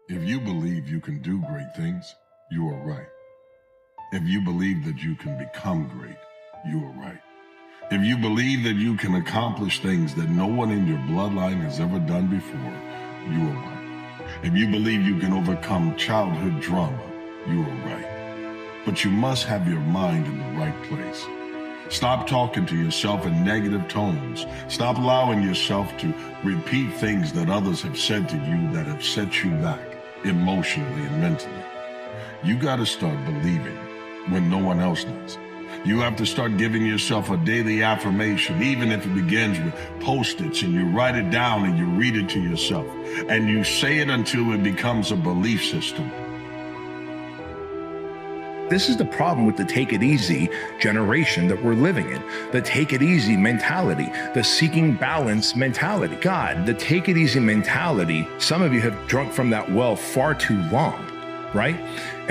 If you believe you can do great things, you are right. If you believe that you can become great, you are right. If you believe that you can accomplish things that no one in your bloodline has ever done before, you are right. If you believe you can overcome childhood trauma, you are right. But you must have your mind in the right place. Stop talking to yourself in negative tones. Stop allowing yourself to repeat things that others have said to you that have set you back emotionally and mentally. You got to start believing when no one else does. You have to start giving yourself a daily affirmation, even if it begins with Post-its, and you write it down and you read it to yourself, and you say it until it becomes a belief system. This is the problem with the take it easy generation that we're living in. The take it easy mentality, the seeking balance mentality. God, the take it easy mentality, some of you have drunk from that well far too long, right?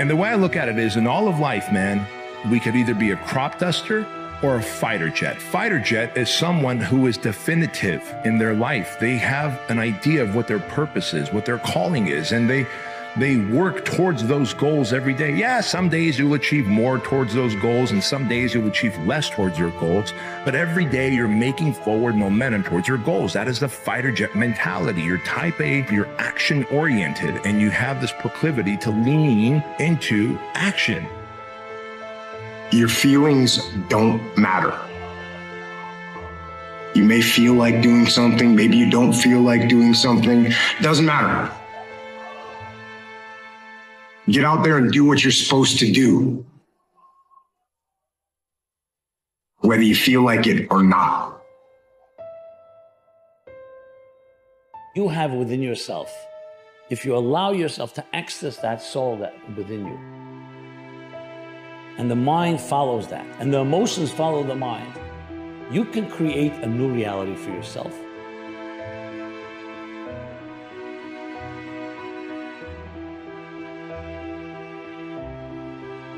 And the way I look at it is, in all of life, man, we could either be a crop duster or a fighter jet. Fighter jet is someone who is definitive in their life. They have an idea of what their purpose is, what their calling is, and they work towards those goals every day. Yeah, some days you'll achieve more towards those goals, and some days you'll achieve less towards your goals. But every day you're making forward momentum towards your goals. That is the fighter jet mentality. You're type A, you're action oriented, and you have this proclivity to lean into action. Your feelings don't matter. You may feel like doing something, maybe you don't feel like doing something. It doesn't matter. Get out there and do what you're supposed to do, whether you feel like it or not. You have within yourself, if you allow yourself to access that soul that within you, and the mind follows that, and the emotions follow the mind, you can create a new reality for yourself.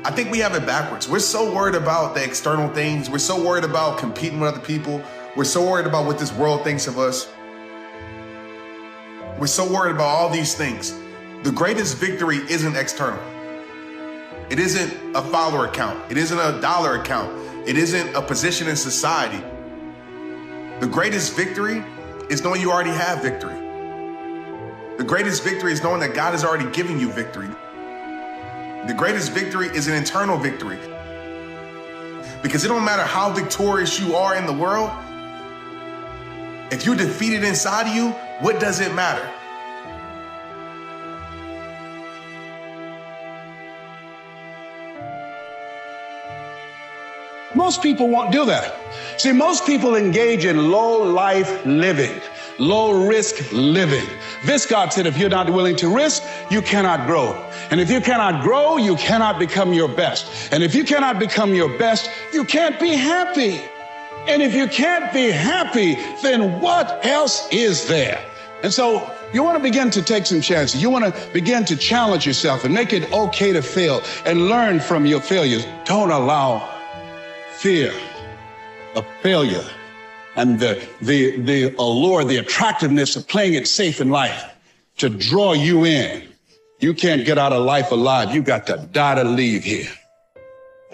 I think we have it backwards. We're so worried about the external things. We're so worried about competing with other people. We're so worried about what this world thinks of us. We're so worried about all these things. The greatest victory isn't external. It isn't a follower account. It isn't a dollar account. It isn't a position in society. The greatest victory is knowing you already have victory. The greatest victory is knowing that God has already given you victory. The greatest victory is an internal victory. Because it don't matter how victorious you are in the world, if you're defeated inside of you, what does it matter? Most people won't do that. See, most people engage in low-life living, low-risk living. Viscott said, if you're not willing to risk, you cannot grow. And if you cannot grow, you cannot become your best. And if you cannot become your best, you can't be happy. And if you can't be happy, then what else is there? And so you want to begin to take some chances. You want to begin to challenge yourself and make it okay to fail and learn from your failures. Don't allow fear of failure and the allure, the attractiveness of playing it safe in life to draw you in. You can't get out of life alive. You got to die to leave here.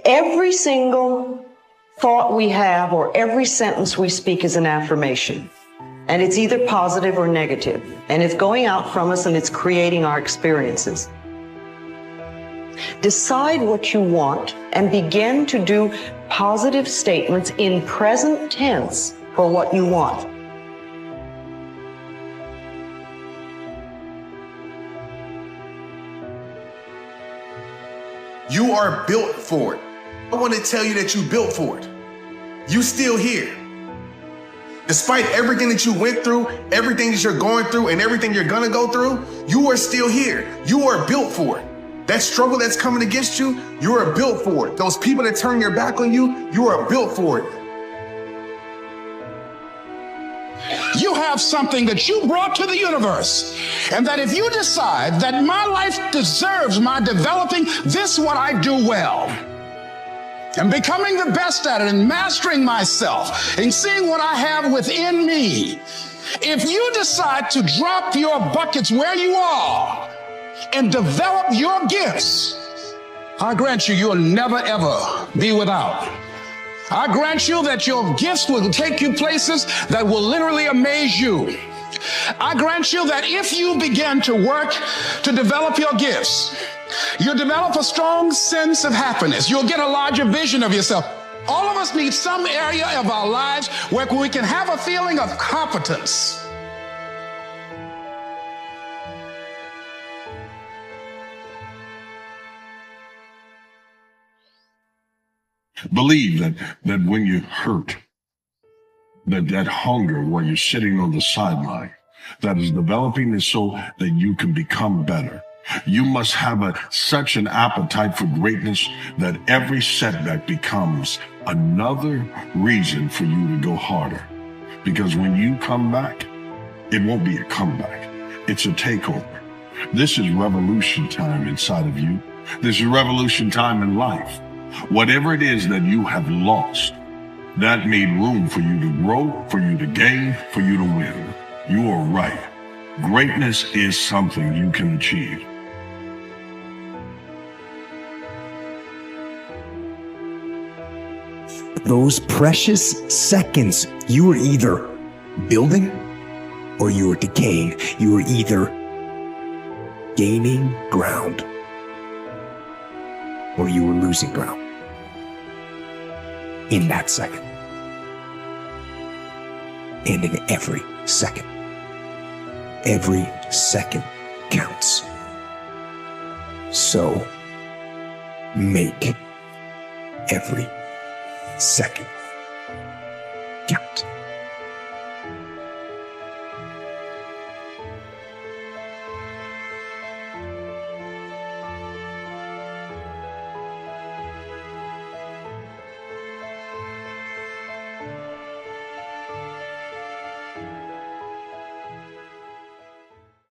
Every single thought we have or every sentence we speak is an affirmation. And it's either positive or negative. And it's going out from us and it's creating our experiences. Decide what you want and begin to do positive statements in present tense for what you want. You are built for it. I want to tell you that you built for it. You still here. Despite everything that you went through, everything that you're going through, and everything you're gonna go through, you are still here. You are built for it. That struggle that's coming against you, you are built for it. Those people that turn their back on you, you are built for it. You have something that you brought to the universe, and that if you decide that my life deserves my developing this what I do well, and becoming the best at it and mastering myself and seeing what I have within me, if you decide to drop your buckets where you are and develop your gifts, I grant you, you'll never ever be without. I grant you that your gifts will take you places that will literally amaze you. I grant you that if you begin to work to develop your gifts, you'll develop a strong sense of happiness. You'll get a larger vision of yourself. All of us need some area of our lives where we can have a feeling of competence. Believe that when you hurt, that hunger where you're sitting on the sideline, that is developing is so that you can become better. You must have such an appetite for greatness that every setback becomes another reason for you to go harder. Because when you come back, it won't be a comeback. It's a takeover. This is revolution time inside of you. This is revolution time in life. Whatever it is that you have lost, that made room for you to grow, for you to gain, for you to win. You are right. Greatness is something you can achieve. Those precious seconds, you were either building or you were decaying. You were either gaining ground or you were losing ground in that second. And in every second. Every second counts. So make every second